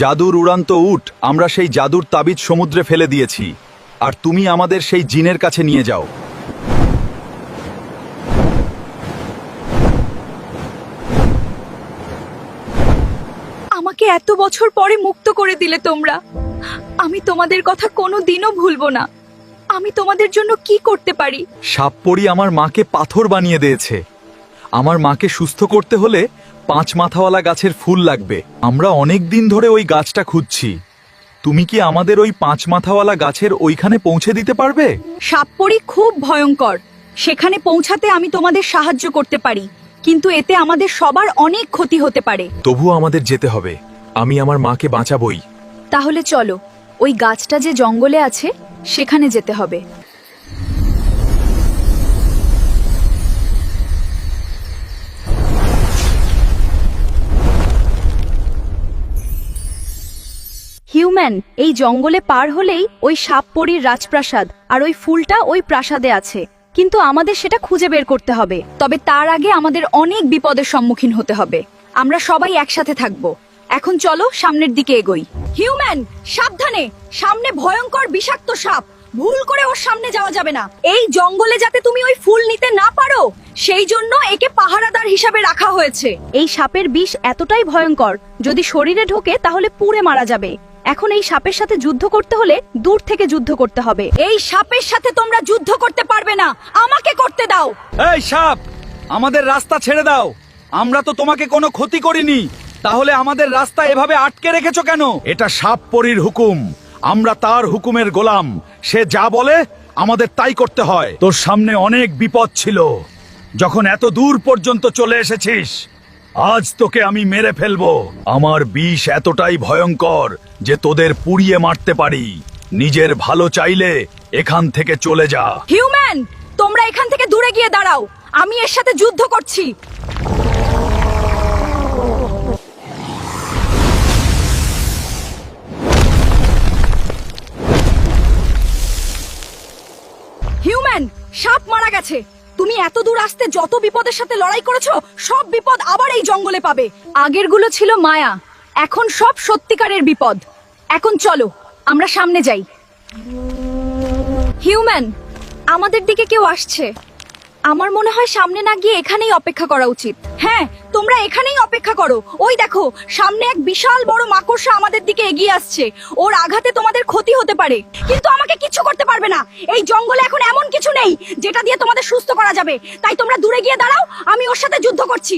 জাদুর উড়ান্ত উট আমরা সেই জাদুর তাবিজ সমুদ্রে ফেলে দিয়েছি, আর তুমি আমাদের সেই জিনের কাছে নিয়ে যাও। আমাকে এত বছর পরে মুক্ত করে দিলে তোমরা। আমি তোমাদের কথা কোনো দিনও ভুলবো না। আমি তোমাদের জন্য কি করতে পারি? সাপপরি আমার মাকে পাথর বানিয়ে দিয়েছে। আমার মাকে সুস্থ করতে হলে 5 মাথাওয়ালা গাছের ফুল লাগবে। আমরা অনেক দিন ধরে ওই গাছটা খুঁজছি। তুমি কি আমাদের ওই 5 মাথাওয়ালা গাছের ওইখানে পৌঁছে দিতে পারবে? সাপপরি খুব ভয়ঙ্কর। সেখানে পৌঁছাতে আমি তোমাদের সাহায্য করতে পারি, কিন্তু এতে আমাদের সবার অনেক ক্ষতি হতে পারে। তবুও আমাদের যেতে হবে। আমি আমার মাকে বাঁচাবই। তাহলে চলো, ওই গাছটা যে জঙ্গলে আছে সেখানে যেতে হবে। হিউম্যান, এই জঙ্গলে পার হলেই ওই সাপপরির রাজপ্রাসাদ, আর ওই ফুলটা ওই প্রাসাদে আছে। কিন্তু আমাদের সেটা খুঁজে বের করতে হবে। তবে তার আগে আমাদের অনেক বিপদের সম্মুখীন হতে হবে। আমরা সবাই একসাথে থাকবো। এখন চলো সামনের দিকে এগোই। হিউম্যান, সাবধানে! সামনে ভয়ঙ্কর বিষাক্ত সাপ। ভুল করে ওর সামনে যাওয়া যাবে না। এই জঙ্গলে যাতে তুমি ওই ফুল নিতে না পারো, সেই জন্য একে পাহারাদার হিসাবে রাখা হয়েছে। এই সাপের বিষ এতটাই ভয়ঙ্কর, যদি শরীরে ঢোকে তাহলে পুড়ে মারা যাবে। এখন এই সাপের সাথে যুদ্ধ করতে হলে দূর থেকে যুদ্ধ করতে হবে। এই সাপের সাথে তোমরা যুদ্ধ করতে পারবে না, আমাকে করতে দাও। এই সাপ, আমাদের রাস্তা ছেড়ে দাও। আমরা তো তোমাকে কোনো ক্ষতি করিনি, তাহলে আমাদের রাস্তা এভাবে আটকে রেখেছো কেন? এটা সাপপরির হুকুম। আমরা তার হুকুমের গোলাম। সে যা বলে আমাদের তাই করতে হয়। তোর সামনে অনেক বিপদ ছিল, যখন এত দূর পর্যন্ত চলে এসেছিস, আজ তোকে আমি মেরে ফেলবো। আমার বিষ এতটাই ভয়ঙ্কর যে তোদের পুড়িয়ে মারতে পারি। নিজের ভালো চাইলে এখান থেকে চলে যা। হিউম্যান, তোমরা এখান থেকে দূরে গিয়ে দাঁড়াও। আমি এর সাথে যুদ্ধ করছি। হিউম্যান, সাপ মারা গেছে। তুমি এত দূর আসতে যত বিপদের সাথে লড়াই করেছো, সব বিপদ আবার এই জঙ্গলে পাবে। আগেরগুলো ছিল মায়া, এখন সব সত্যিকারের বিপদ। এখন চলো আমরা সামনে যাই। হিউম্যান, আমাদের দিকে কেউ আসছে। আমার মনে হয় সামনে না গিয়ে এখানেই অপেক্ষা করা উচিত। হ্যাঁ, তোমরা এখানেই অপেক্ষা করো। ওই দেখো, সামনে এক বিশাল বড় মাকড়সা আমাদের দিকে এগিয়ে আসছে। ওর আঘাতে তোমাদের ক্ষতি হতে পারে, কিন্তু আমাকে কিচ্ছু করতে পারবে না। এই জঙ্গলে এখন এমন কিছু নেই যেটা দিয়ে তোমাদের সুস্থ করা যাবে। তাই তোমরা দূরে গিয়ে দাঁড়াও, আমি ওর সাথে যুদ্ধ করছি।